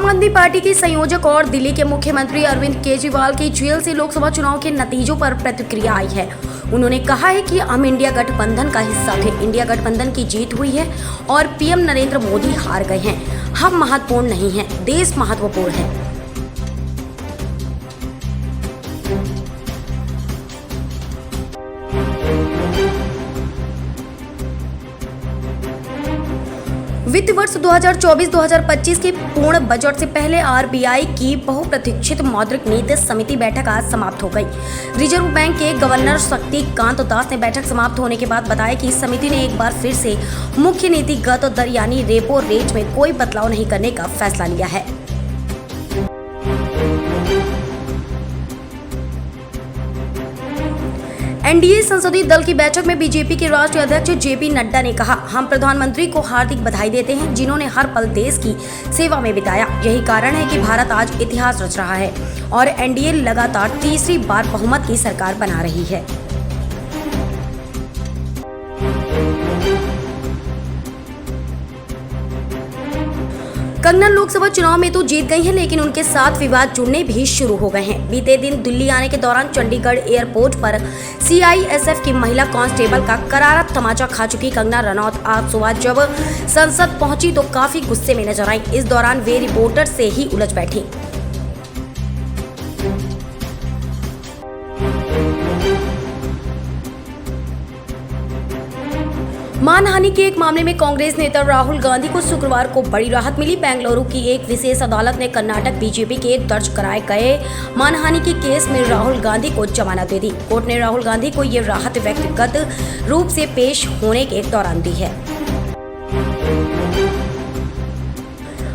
आम आदमी पार्टी के संयोजक और दिल्ली के मुख्यमंत्री अरविंद केजरीवाल की जेल से लोकसभा चुनाव के नतीजों पर प्रतिक्रिया आई है। उन्होंने कहा है कि हम इंडिया गठबंधन का हिस्सा थे, इंडिया गठबंधन की जीत हुई है और पीएम नरेंद्र मोदी हार गए हैं। हम महत्वपूर्ण नहीं हैं, देश महत्वपूर्ण है। वित्त वर्ष 2024-2025 के पूर्ण बजट से पहले आरबीआई की बहुप्रतीक्षित मौद्रिक नीति समिति बैठक आज समाप्त हो गई। रिजर्व बैंक के गवर्नर शक्तिकांत दास ने बैठक समाप्त होने के बाद बताया कि समिति ने एक बार फिर से मुख्य नीतिगत दर यानी रेपो रेट में कोई बदलाव नहीं करने का फैसला लिया है। एनडीए संसदीय दल की बैठक में बीजेपी के राष्ट्रीय अध्यक्ष जेपी नड्डा ने कहा, हम प्रधानमंत्री को हार्दिक बधाई देते हैं जिन्होंने हर पल देश की सेवा में बिताया। यही कारण है कि भारत आज इतिहास रच रहा है और एनडीए लगातार तीसरी बार बहुमत की सरकार बना रही है। कंगना लोकसभा चुनाव में तो जीत गई हैं, लेकिन उनके साथ विवाद जुड़ने भी शुरू हो गए हैं। बीते दिन दिल्ली आने के दौरान चंडीगढ़ एयरपोर्ट पर सीआईएसएफ की महिला कांस्टेबल का करारा तमाचा खा चुकी कंगना रनौत आज सुबह जब संसद पहुंची तो काफी गुस्से में नजर आई। इस दौरान वे रिपोर्टर से ही उलझ बैठी। मानहानि के एक मामले में कांग्रेस नेता राहुल गांधी को शुक्रवार को बड़ी राहत मिली। बेंगलुरु की एक विशेष अदालत ने कर्नाटक बीजेपी के दर्ज कराए गए मानहानि के केस में राहुल गांधी को जमानत दे दी। कोर्ट ने राहुल गांधी को ये राहत व्यक्तिगत रूप से पेश होने के दौरान दी है।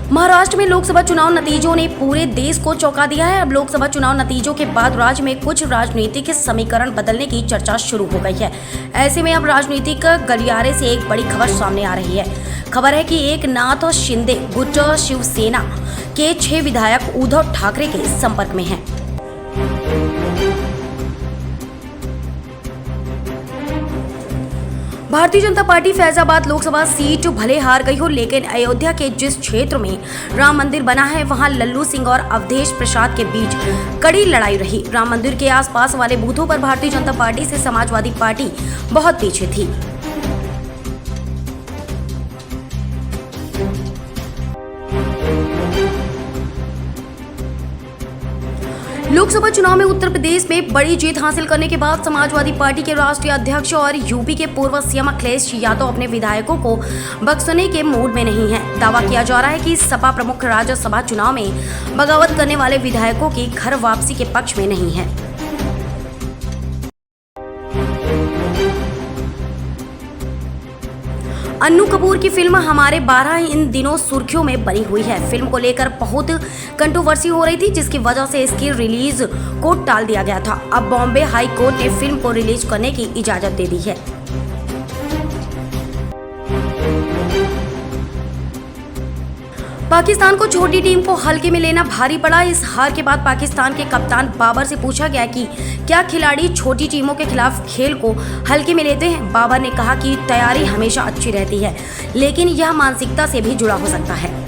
महाराष्ट्र में लोकसभा चुनाव नतीजों ने पूरे देश को चौंका दिया है। अब लोकसभा चुनाव नतीजों के बाद राज्य में कुछ राजनीतिक समीकरण बदलने की चर्चा शुरू हो गई है। ऐसे में अब राजनीतिक गलियारे से एक बड़ी खबर सामने आ रही है। खबर है कि एकनाथ शिंदे गुट शिवसेना के 6 विधायक उद्धव ठाकरे के संपर्क में हैं। भारतीय जनता पार्टी फैजाबाद लोकसभा सीट भले हार गई हो, लेकिन अयोध्या के जिस क्षेत्र में राम मंदिर बना है वहां लल्लू सिंह और अवधेश प्रसाद के बीच कड़ी लड़ाई रही। राम मंदिर के आसपास वाले बूथों पर भारतीय जनता पार्टी से समाजवादी पार्टी बहुत पीछे थी। लोकसभा चुनाव में उत्तर प्रदेश में बड़ी जीत हासिल करने के बाद समाजवादी पार्टी के राष्ट्रीय अध्यक्ष और यूपी के पूर्व सीएम अखिलेश यादव अपने विधायकों को बख्शने के मूड में नहीं है। दावा किया जा रहा है कि सपा प्रमुख राज्यसभा चुनाव में बगावत करने वाले विधायकों की घर वापसी के पक्ष में नहीं है। अन्नू कपूर की फिल्म हमारे 12 इन दिनों सुर्खियों में बनी हुई है। फिल्म को लेकर बहुत कंट्रोवर्सी हो रही थी, जिसकी वजह से इसकी रिलीज को टाल दिया गया था। अब बॉम्बे हाई कोर्ट ने फिल्म को रिलीज करने की इजाजत दे दी है। पाकिस्तान को छोटी टीम को हल्के में लेना भारी पड़ा। इस हार के बाद पाकिस्तान के कप्तान बाबर से पूछा गया कि क्या खिलाड़ी छोटी टीमों के खिलाफ खेल को हल्के में लेते हैं। बाबर ने कहा कि तैयारी हमेशा अच्छी रहती है, लेकिन यह मानसिकता से भी जुड़ा हो सकता है।